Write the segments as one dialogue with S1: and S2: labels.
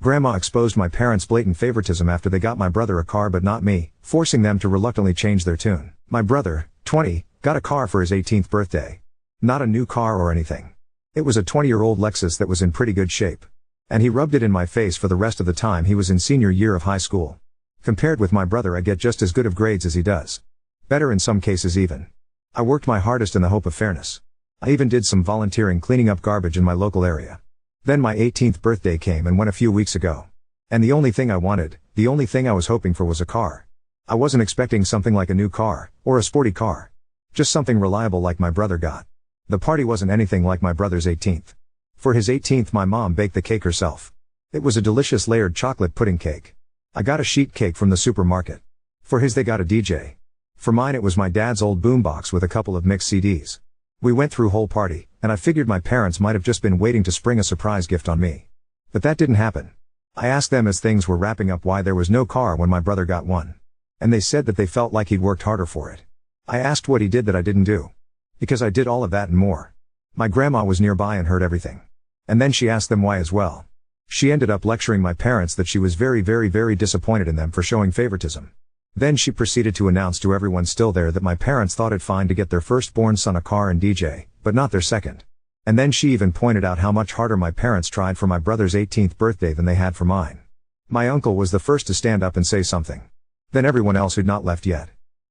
S1: Grandma exposed my parents' blatant favoritism after they got my brother a car but not me, forcing them to reluctantly change their tune. My brother, 20, got a car for his 18th birthday. Not a new car or anything. It was a 20-year-old Lexus that was in pretty good shape. And he rubbed it in my face for the rest of the time he was in senior year of high school. Compared with my brother, I get just as good of grades as he does. Better in some cases even. I worked my hardest in the hope of fairness. I even did some volunteering cleaning up garbage in my local area. Then my 18th birthday came and went a few weeks ago. And the only thing I wanted, the only thing I was hoping for was a car. I wasn't expecting something like a new car, or a sporty car. Just something reliable like my brother got. The party wasn't anything like my brother's 18th. For his 18th my mom baked the cake herself. It was a delicious layered chocolate pudding cake. I got a sheet cake from the supermarket. For his they got a DJ. For mine it was my dad's old boombox with a couple of mixed CDs. We went through whole party, and I figured my parents might have just been waiting to spring a surprise gift on me. But that didn't happen. I asked them as things were wrapping up why there was no car when my brother got one. And they said that they felt like he'd worked harder for it. I asked what he did that I didn't do. Because I did all of that and more. My grandma was nearby and heard everything. And then she asked them why as well. She ended up lecturing my parents that she was very disappointed in them for showing favoritism. Then she proceeded to announce to everyone still there that my parents thought it fine to get their firstborn son a car and DJ, but not their second. And then she even pointed out how much harder my parents tried for my brother's 18th birthday than they had for mine. My uncle was the first to stand up and say something. Then everyone else who'd not left yet.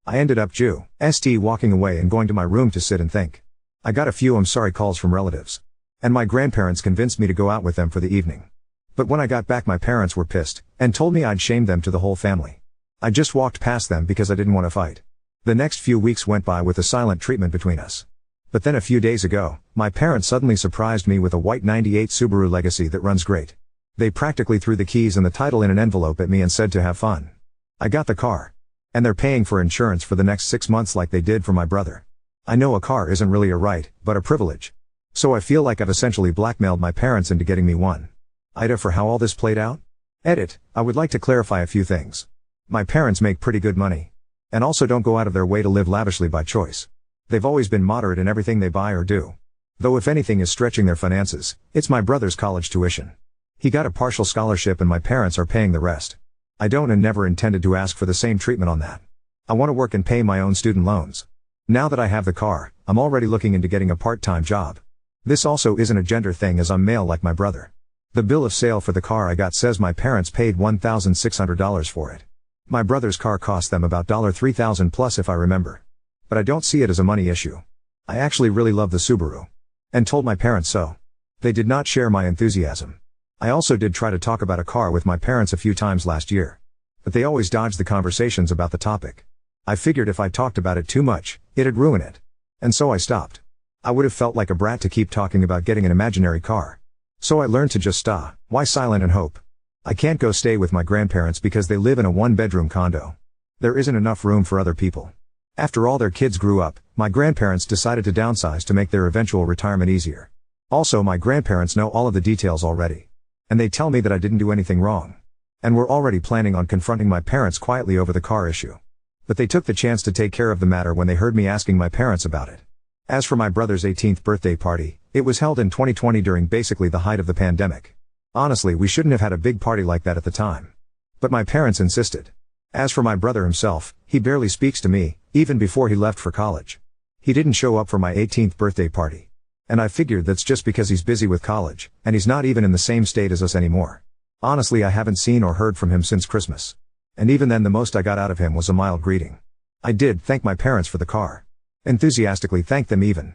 S1: I ended up walking away and going to my room to sit and think. I got a few I'm sorry calls from relatives. And my grandparents convinced me to go out with them for the evening. But when I got back my parents were pissed, and told me I'd shamed them to the whole family. I just walked past them because I didn't want to fight. The next few weeks went by with a silent treatment between us. But then a few days ago, my parents suddenly surprised me with a white 98 Subaru Legacy that runs great. They practically threw the keys and the title in an envelope at me and said to have fun. I got the car. And they're paying for insurance for the next 6 months like they did for my brother. I know a car isn't really a right, but a privilege. So I feel like I've essentially blackmailed my parents into getting me one. Ida for how all this played out? Edit, I would like to clarify a few things. My parents make pretty good money. And also don't go out of their way to live lavishly by choice. They've always been moderate in everything they buy or do. Though if anything is stretching their finances, it's my brother's college tuition. He got a partial scholarship and my parents are paying the rest. I don't and never intended to ask for the same treatment on that. I want to work and pay my own student loans. Now that I have the car, I'm already looking into getting a part-time job. This also isn't a gender thing as I'm male like my brother. The bill of sale for the car I got says my parents paid $1,600 for it. My brother's car cost them about $3,000 plus if I remember. But I don't see it as a money issue. I actually really love the Subaru. And told my parents so. They did not share my enthusiasm. I also did try to talk about a car with my parents a few times last year. But they always dodged the conversations about the topic. I figured if I talked about it too much, it'd ruin it. And so I stopped. I would have felt like a brat to keep talking about getting an imaginary car. So I learned to just stop, why silent and hope. I can't go stay with my grandparents because they live in a one-bedroom condo. There isn't enough room for other people. After all their kids grew up, my grandparents decided to downsize to make their eventual retirement easier. Also my grandparents know all of the details already. And they tell me that I didn't do anything wrong. And we're already planning on confronting my parents quietly over the car issue. But they took the chance to take care of the matter when they heard me asking my parents about it. As for my brother's 18th birthday party, it was held in 2020 during basically the height of the pandemic. Honestly, we shouldn't have had a big party like that at the time. But my parents insisted. As for my brother himself, he barely speaks to me, even before he left for college. He didn't show up for my 18th birthday party. And I figured that's just because he's busy with college, and he's not even in the same state as us anymore. Honestly, I haven't seen or heard from him since Christmas. And even then the most I got out of him was a mild greeting. I did thank my parents for the car. Enthusiastically thanked them even.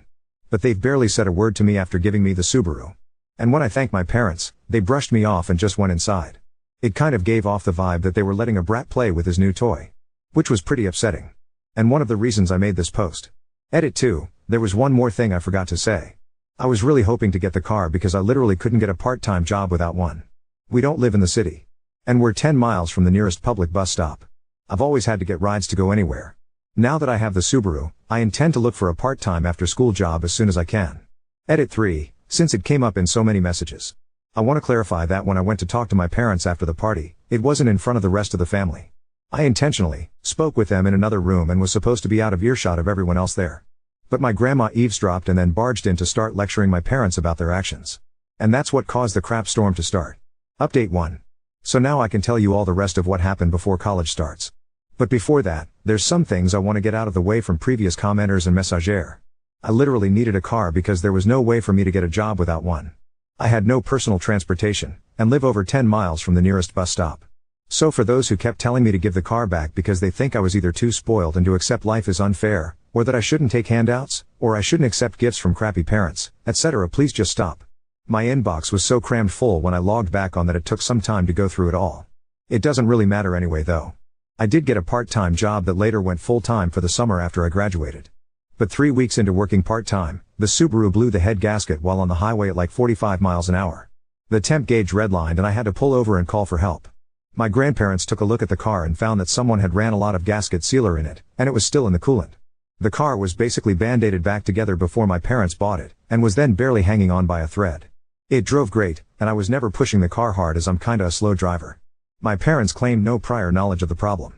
S1: But they've barely said a word to me after giving me the Subaru. And when I thanked my parents, they brushed me off and just went inside. It kind of gave off the vibe that they were letting a brat play with his new toy. Which was pretty upsetting. And one of the reasons I made this post. Edit 2, there was one more thing I forgot to say. I was really hoping to get the car because I literally couldn't get a part-time job without one. We don't live in the city. And we're 10 miles from the nearest public bus stop. I've always had to get rides to go anywhere. Now that I have the Subaru, I intend to look for a part-time after-school job as soon as I can. Edit 3, since it came up in so many messages. I want to clarify that when I went to talk to my parents after the party, it wasn't in front of the rest of the family. I intentionally spoke with them in another room and was supposed to be out of earshot of everyone else there. But my grandma eavesdropped and then barged in to start lecturing my parents about their actions. And that's what caused the crap storm to start. Update 1. So now I can tell you all the rest of what happened before college starts. But before that, there's some things I want to get out of the way from previous commenters and messagers. I literally needed a car because there was no way for me to get a job without one. I had no personal transportation, and live over 10 miles from the nearest bus stop. So for those who kept telling me to give the car back because they think I was either too spoiled and to accept life is unfair, or that I shouldn't take handouts, or I shouldn't accept gifts from crappy parents, etc., please just stop. My inbox was so crammed full when I logged back on that it took some time to go through it all. It doesn't really matter anyway though. I did get a part-time job that later went full-time for the summer after I graduated. But 3 weeks into working part-time, the Subaru blew the head gasket while on the highway at like 45 miles an hour. The temp gauge redlined and I had to pull over and call for help. My grandparents took a look at the car and found that someone had ran a lot of gasket sealer in it, and it was still in the coolant. The car was basically band-aided back together before my parents bought it, and was then barely hanging on by a thread. It drove great, and I was never pushing the car hard as I'm kinda a slow driver. My parents claimed no prior knowledge of the problem.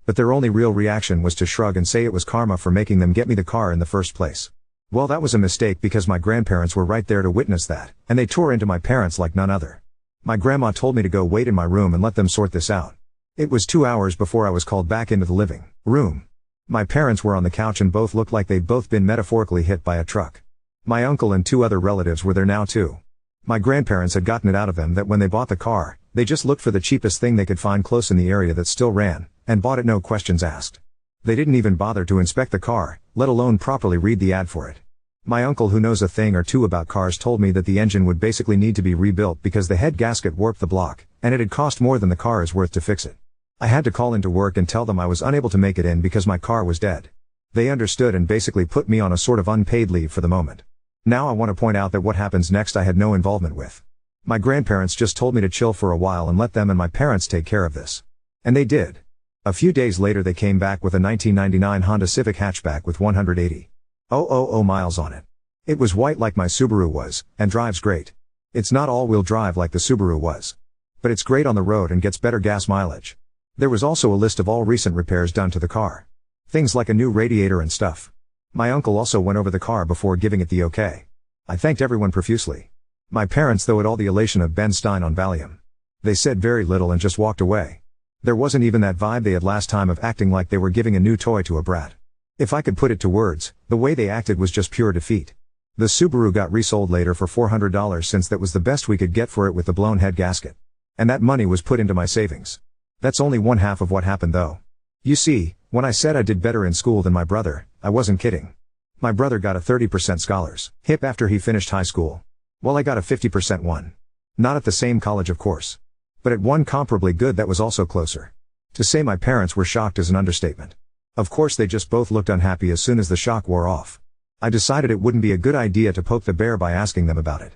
S1: But their only real reaction was to shrug and say it was karma for making them get me the car in the first place. Well, that was a mistake because my grandparents were right there to witness that, and they tore into my parents like none other. My grandma told me to go wait in my room and let them sort this out. It was 2 hours before I was called back into the living room. My parents were on the couch and both looked like they'd both been metaphorically hit by a truck. My uncle and 2 other relatives were there now too. My grandparents had gotten it out of them that when they bought the car, they just looked for the cheapest thing they could find close in the area that still ran, and bought it no questions asked. They didn't even bother to inspect the car, let alone properly read the ad for it. My uncle, who knows a thing or two about cars, told me that the engine would basically need to be rebuilt because the head gasket warped the block, and it had cost more than the car is worth to fix it. I had to call into work and tell them I was unable to make it in because my car was dead. They understood and basically put me on a sort of unpaid leave for the moment. Now I want to point out that what happens next I had no involvement with. My grandparents just told me to chill for a while and let them and my parents take care of this. And they did. A few days later they came back with a 1999 Honda Civic hatchback with 180,000 miles on it. It was white like my Subaru was, and drives great. It's not all-wheel drive like the Subaru was. But it's great on the road and gets better gas mileage. There was also a list of all recent repairs done to the car. Things like a new radiator and stuff. My uncle also went over the car before giving it the okay. I thanked everyone profusely. My parents though had all the elation of Ben Stein on Valium. They said very little and just walked away. There wasn't even that vibe they had last time of acting like they were giving a new toy to a brat. If I could put it to words, the way they acted was just pure defeat. The Subaru got resold later for $400 since that was the best we could get for it with the blown head gasket. And that money was put into my savings. That's only one half of what happened though. You see, when I said I did better in school than my brother, I wasn't kidding. My brother got a 30% scholarship after he finished high school. Well, I got a 50% one. Not at the same college of course. But at one comparably good that was also closer. To say my parents were shocked is an understatement. Of course they just both looked unhappy as soon as the shock wore off. I decided it wouldn't be a good idea to poke the bear by asking them about it.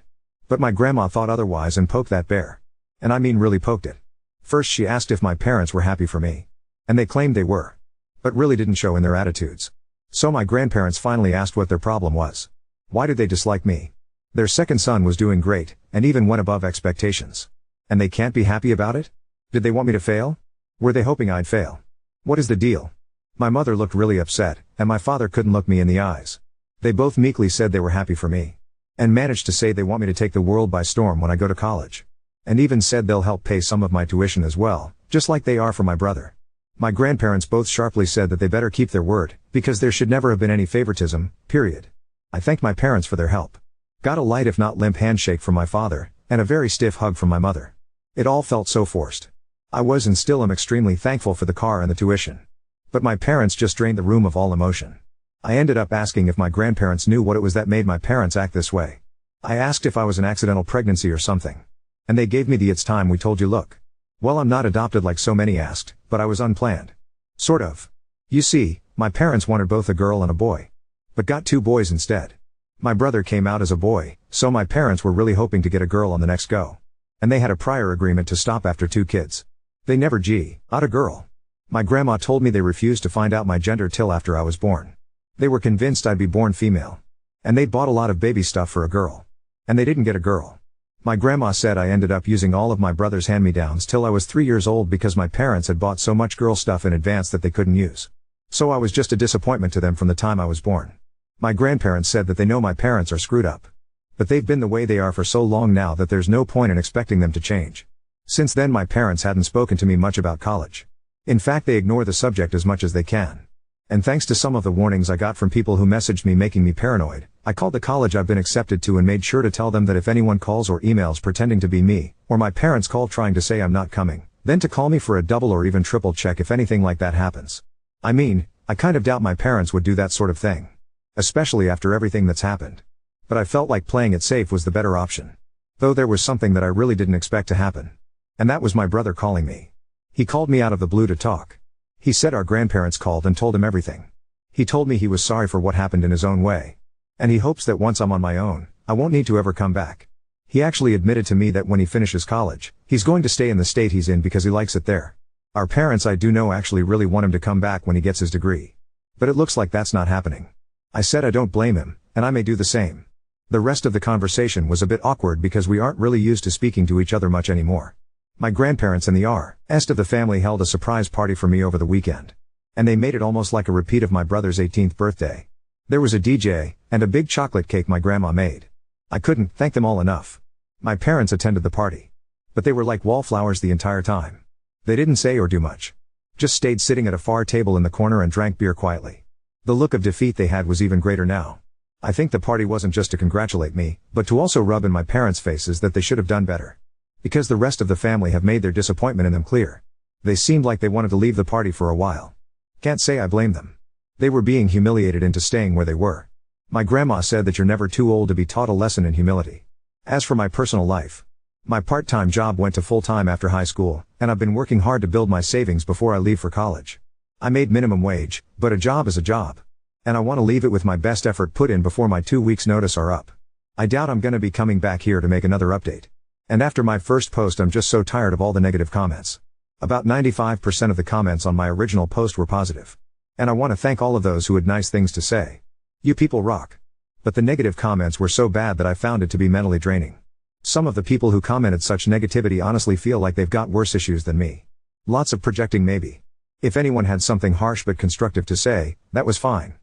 S1: But my grandma thought otherwise and poked that bear. And I mean really poked it. First she asked if my parents were happy for me. And they claimed they were. But really didn't show in their attitudes. So my grandparents finally asked what their problem was. Why did they dislike me? Their second son was doing great, and even went above expectations. And they can't be happy about it? Did they want me to fail? Were they hoping I'd fail? What is the deal? My mother looked really upset, and my father couldn't look me in the eyes. They both meekly said they were happy for me. And managed to say they want me to take the world by storm when I go to college. And even said they'll help pay some of my tuition as well, just like they are for my brother. My grandparents both sharply said that they better keep their word, because there should never have been any favoritism, period. I thanked my parents for their help. Got a light if not limp handshake from my father, and a very stiff hug from my mother. It all felt so forced. I was and still am extremely thankful for the car and the tuition. But my parents just drained the room of all emotion. I ended up asking if my grandparents knew what it was that made my parents act this way. I asked if I was an accidental pregnancy or something. And they gave me the "it's time we told you" look. Well, I'm not adopted like so many asked, but I was unplanned. Sort of. You see, my parents wanted both a girl and a boy. But got 2 boys instead. My brother came out as a boy, so my parents were really hoping to get a girl on the next go. And they had a prior agreement to stop after 2 kids. They never got a girl. My grandma told me they refused to find out my gender till after I was born. They were convinced I'd be born female. And they'd bought a lot of baby stuff for a girl. And they didn't get a girl. My grandma said I ended up using all of my brother's hand-me-downs till I was 3 years old because my parents had bought so much girl stuff in advance that they couldn't use. So I was just a disappointment to them from the time I was born. My grandparents said that they know my parents are screwed up. But they've been the way they are for so long now that there's no point in expecting them to change. Since then my parents hadn't spoken to me much about college. In fact, they ignore the subject as much as they can. And thanks to some of the warnings I got from people who messaged me making me paranoid, I called the college I've been accepted to and made sure to tell them that if anyone calls or emails pretending to be me, or my parents call trying to say I'm not coming, then to call me for a double or even triple check if anything like that happens. I mean, I kind of doubt my parents would do that sort of thing. Especially after everything that's happened. But I felt like playing it safe was the better option. Though there was something that I really didn't expect to happen. And that was my brother calling me. He called me out of the blue to talk. He said our grandparents called and told him everything. He told me he was sorry for what happened in his own way. And he hopes that once I'm on my own, I won't need to ever come back. He actually admitted to me that when he finishes college, he's going to stay in the state he's in because he likes it there. Our parents, I do know, actually really want him to come back when he gets his degree. But it looks like that's not happening. I said I don't blame him, and I may do the same. The rest of the conversation was a bit awkward because we aren't really used to speaking to each other much anymore. My grandparents and the rest of the family held a surprise party for me over the weekend. And they made it almost like a repeat of my brother's 18th birthday. There was a DJ, and a big chocolate cake my grandma made. I couldn't thank them all enough. My parents attended the party. But they were like wallflowers the entire time. They didn't say or do much. Just stayed sitting at a far table in the corner and drank beer quietly. The look of defeat they had was even greater now. I think the party wasn't just to congratulate me, but to also rub in my parents' faces that they should have done better. Because the rest of the family have made their disappointment in them clear. They seemed like they wanted to leave the party for a while. Can't say I blame them. They were being humiliated into staying where they were. My grandma said that you're never too old to be taught a lesson in humility. As for my personal life, my part-time job went to full-time after high school, and I've been working hard to build my savings before I leave for college. I made minimum wage, but a job is a job. And I want to leave it with my best effort put in before my 2 weeks notice are up. I doubt I'm gonna be coming back here to make another update. And after my first post I'm just so tired of all the negative comments. About 95% of the comments on my original post were positive. And I want to thank all of those who had nice things to say. You people rock. But the negative comments were so bad that I found it to be mentally draining. Some of the people who commented such negativity honestly feel like they've got worse issues than me. Lots of projecting maybe. If anyone had something harsh but constructive to say, that was fine.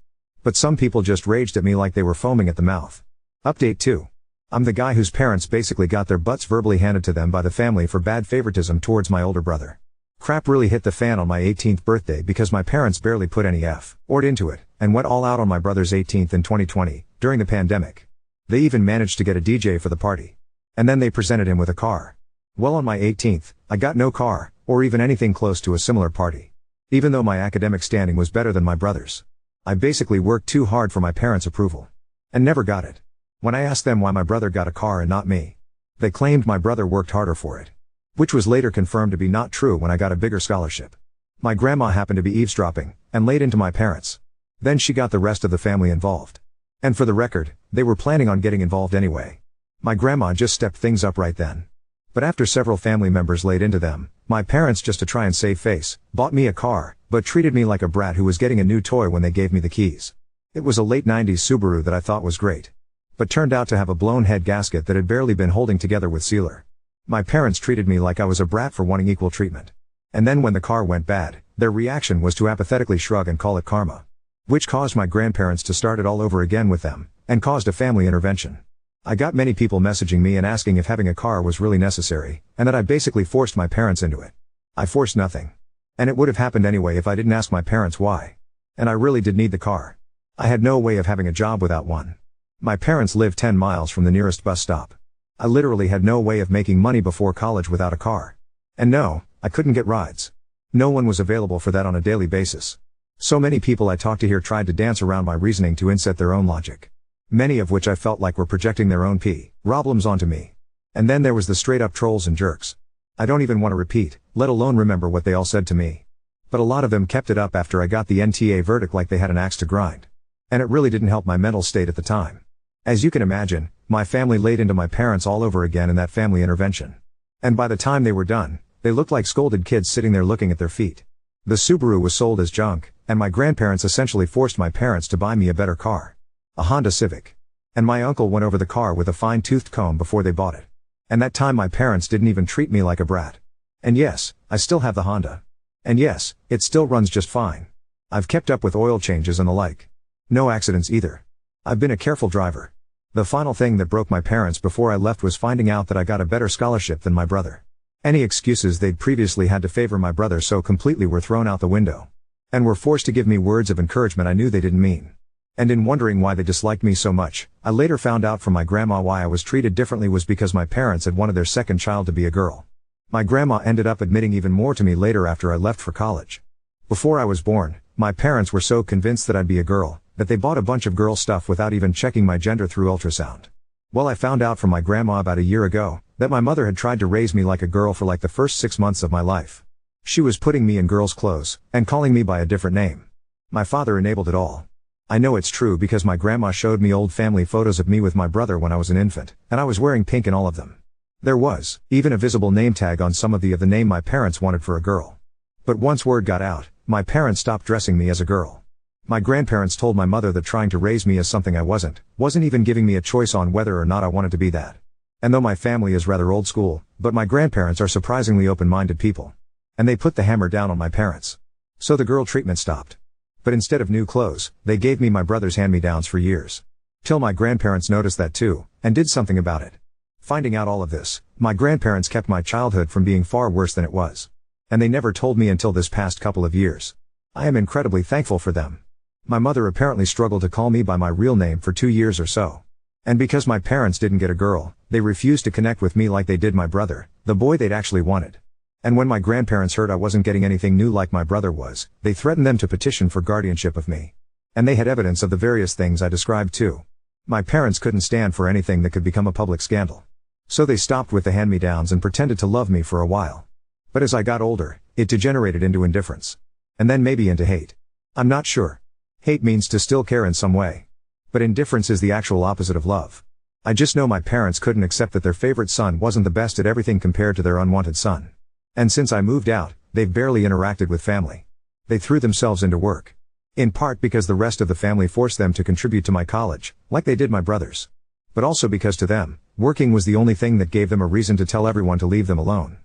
S1: But some people just raged at me like they were foaming at the mouth. Update 2. I'm the guy whose parents basically got their butts verbally handed to them by the family for bad favoritism towards my older brother. Crap really hit the fan on my 18th birthday because my parents barely put any effort into it, and went all out on my brother's 18th in 2020, during the pandemic. They even managed to get a DJ for the party. And then they presented him with a car. Well, on my 18th, I got no car, or even anything close to a similar party. Even though my academic standing was better than my brother's. I basically worked too hard for my parents' approval. And never got it. When I asked them why my brother got a car and not me, they claimed my brother worked harder for it. Which was later confirmed to be not true when I got a bigger scholarship. My grandma happened to be eavesdropping, and laid into my parents. Then she got the rest of the family involved. And for the record, they were planning on getting involved anyway. My grandma just stepped things up right then. But after several family members laid into them, my parents, just to try and save face, bought me a car, but treated me like a brat who was getting a new toy when they gave me the keys. It was a late 90s Subaru that I thought was great. But turned out to have a blown head gasket that had barely been holding together with sealer. My parents treated me like I was a brat for wanting equal treatment. And then when the car went bad, their reaction was to apathetically shrug and call it karma. Which caused my grandparents to start it all over again with them, and caused a family intervention. I got many people messaging me and asking if having a car was really necessary, and that I basically forced my parents into it. I forced nothing. And it would have happened anyway if I didn't ask my parents why. And I really did need the car. I had no way of having a job without one. My parents lived 10 miles from the nearest bus stop. I literally had no way of making money before college without a car. And no, I couldn't get rides. No one was available for that on a daily basis. So many people I talked to here tried to dance around my reasoning to inset their own logic. Many of which I felt like were projecting their own problems onto me. And then there was the straight up trolls and jerks. I don't even want to repeat, let alone remember what they all said to me. But a lot of them kept it up after I got the NTA verdict like they had an axe to grind. And it really didn't help my mental state at the time. As you can imagine, my family laid into my parents all over again in that family intervention. And by the time they were done, they looked like scolded kids sitting there looking at their feet. The Subaru was sold as junk, and my grandparents essentially forced my parents to buy me a better car. A Honda Civic. And my uncle went over the car with a fine-toothed comb before they bought it. And that time my parents didn't even treat me like a brat. And yes, I still have the Honda. And yes, it still runs just fine. I've kept up with oil changes and the like. No accidents either. I've been a careful driver. The final thing that broke my parents before I left was finding out that I got a better scholarship than my brother. Any excuses they'd previously had to favor my brother so completely were thrown out the window. And were forced to give me words of encouragement I knew they didn't mean. And in wondering why they disliked me so much, I later found out from my grandma why I was treated differently was because my parents had wanted their second child to be a girl. My grandma ended up admitting even more to me later after I left for college. Before I was born, my parents were so convinced that I'd be a girl, that they bought a bunch of girl stuff without even checking my gender through ultrasound. Well, I found out from my grandma about a year ago, that my mother had tried to raise me like a girl for like the first 6 months of my life. She was putting me in girls' clothes, and calling me by a different name. My father enabled it all. I know it's true because my grandma showed me old family photos of me with my brother when I was an infant, and I was wearing pink in all of them. There was, even a visible name tag on some of the name my parents wanted for a girl. But once word got out, my parents stopped dressing me as a girl. My grandparents told my mother that trying to raise me as something I wasn't even giving me a choice on whether or not I wanted to be that. And though my family is rather old school, but my grandparents are surprisingly open-minded people. And they put the hammer down on my parents. So the girl treatment stopped. But instead of new clothes, they gave me my brother's hand-me-downs for years. Till my grandparents noticed that too, and did something about it. Finding out all of this, my grandparents kept my childhood from being far worse than it was. And they never told me until this past couple of years. I am incredibly thankful for them. My mother apparently struggled to call me by my real name for 2 years or so. And because my parents didn't get a girl, they refused to connect with me like they did my brother, the boy they'd actually wanted. And when my grandparents heard I wasn't getting anything new like my brother was, they threatened them to petition for guardianship of me. And they had evidence of the various things I described too. My parents couldn't stand for anything that could become a public scandal. So they stopped with the hand-me-downs and pretended to love me for a while. But as I got older, it degenerated into indifference. And then maybe into hate. I'm not sure. Hate means to still care in some way. But indifference is the actual opposite of love. I just know my parents couldn't accept that their favorite son wasn't the best at everything compared to their unwanted son. And since I moved out, they've barely interacted with family. They threw themselves into work. In part because the rest of the family forced them to contribute to my college, like they did my brothers. But also because to them, working was the only thing that gave them a reason to tell everyone to leave them alone.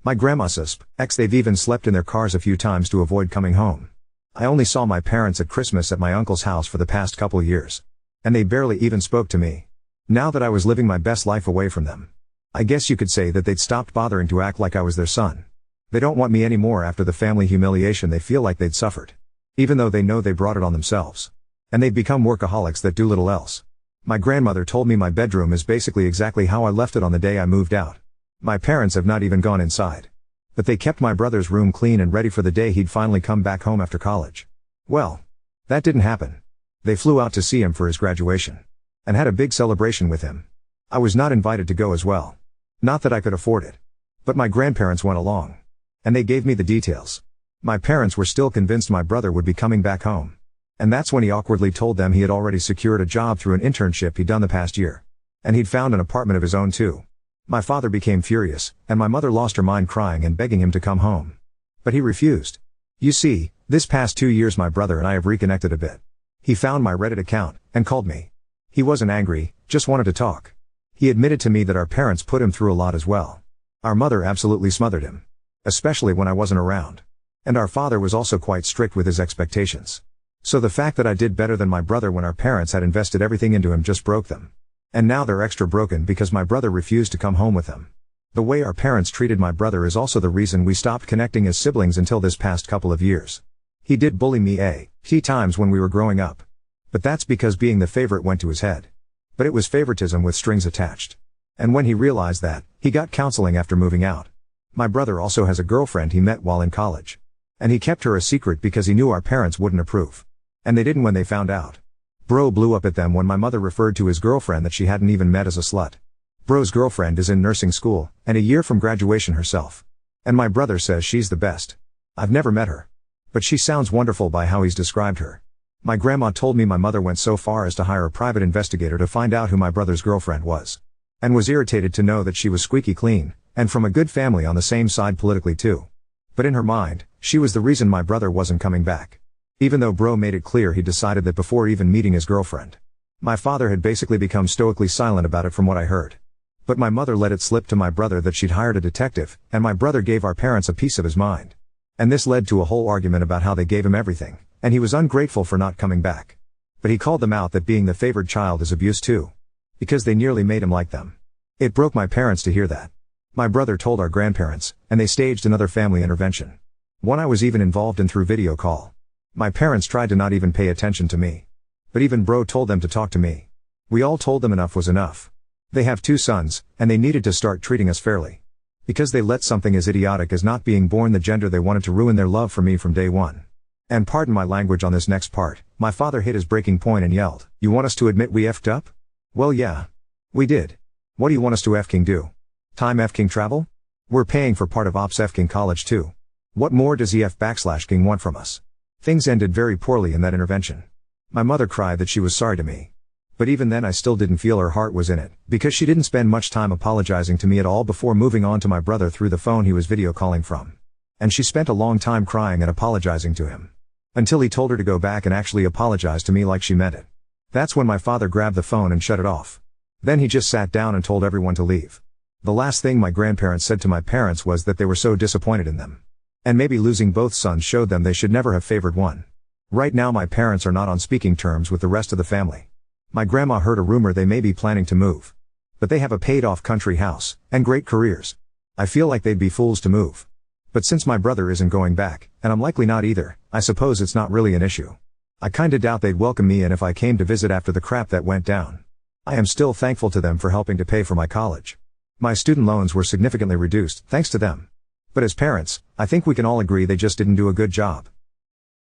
S1: My grandma they've even slept in their cars a few times to avoid coming home. I only saw my parents at Christmas at my uncle's house for the past couple years. And they barely even spoke to me. Now that I was living my best life away from them. I guess you could say that they'd stopped bothering to act like I was their son. They don't want me anymore after the family humiliation they feel like they'd suffered. Even though they know they brought it on themselves. And they've become workaholics that do little else. My grandmother told me my bedroom is basically exactly how I left it on the day I moved out. My parents have not even gone inside. But they kept my brother's room clean and ready for the day he'd finally come back home after college. Well, that didn't happen. They flew out to see him for his graduation. And had a big celebration with him. I was not invited to go as well. Not that I could afford it. But my grandparents went along. And they gave me the details. My parents were still convinced my brother would be coming back home. And that's when he awkwardly told them he had already secured a job through an internship he'd done the past year. And he'd found an apartment of his own too. My father became furious, and my mother lost her mind crying and begging him to come home. But he refused. You see, this past 2 years my brother and I have reconnected a bit. He found my Reddit account, and called me. He wasn't angry, just wanted to talk. He admitted to me that our parents put him through a lot as well. Our mother absolutely smothered him. Especially when I wasn't around. And our father was also quite strict with his expectations. So the fact that I did better than my brother when our parents had invested everything into him just broke them. And now they're extra broken because my brother refused to come home with them. The way our parents treated my brother is also the reason we stopped connecting as siblings until this past couple of years. He did bully me few times when we were growing up. But that's because being the favorite went to his head. But it was favoritism with strings attached. And when he realized that, he got counseling after moving out. My brother also has a girlfriend he met while in college. And he kept her a secret because he knew our parents wouldn't approve. And they didn't when they found out. Bro blew up at them when my mother referred to his girlfriend that she hadn't even met as a slut. Bro's girlfriend is in nursing school, and a year from graduation herself. And my brother says she's the best. I've never met her. But she sounds wonderful by how he's described her. My grandma told me my mother went so far as to hire a private investigator to find out who my brother's girlfriend was. And was irritated to know that she was squeaky clean, and from a good family on the same side politically too. But in her mind, she was the reason my brother wasn't coming back. Even though bro made it clear he decided that before even meeting his girlfriend. My father had basically become stoically silent about it from what I heard. But my mother let it slip to my brother that she'd hired a detective, and my brother gave our parents a piece of his mind. And this led to a whole argument about how they gave him everything, and he was ungrateful for not coming back. But he called them out that being the favored child is abuse too. Because they nearly made him like them. It broke my parents to hear that. My brother told our grandparents, and they staged another family intervention. One I was even involved in through video call. My parents tried to not even pay attention to me. But even bro told them to talk to me. We all told them enough was enough. They have 2 sons, and they needed to start treating us fairly. Because they let something as idiotic as not being born the gender they wanted to ruin their love for me from day one. And pardon my language on this next part, my father hit his breaking point and yelled, "You want us to admit we effed up?" Well yeah. We did. What do you want us to effing do? Time effing travel? We're paying for part of ops effing college too. What more does EF/king want from us? Things ended very poorly in that intervention. My mother cried that she was sorry to me. But even then I still didn't feel her heart was in it, because she didn't spend much time apologizing to me at all before moving on to my brother through the phone he was video calling from. And she spent a long time crying and apologizing to him. Until he told her to go back and actually apologize to me like she meant it. That's when my father grabbed the phone and shut it off. Then he just sat down and told everyone to leave. The last thing my grandparents said to my parents was that they were so disappointed in them. And maybe losing both sons showed them they should never have favored one. Right now my parents are not on speaking terms with the rest of the family. My grandma heard a rumor they may be planning to move. But they have a paid-off country house, and great careers. I feel like they'd be fools to move. But since my brother isn't going back, and I'm likely not either, I suppose it's not really an issue. I kinda doubt they'd welcome me in if I came to visit after the crap that went down. I am still thankful to them for helping to pay for my college. My student loans were significantly reduced, thanks to them. But as parents, I think we can all agree they just didn't do a good job.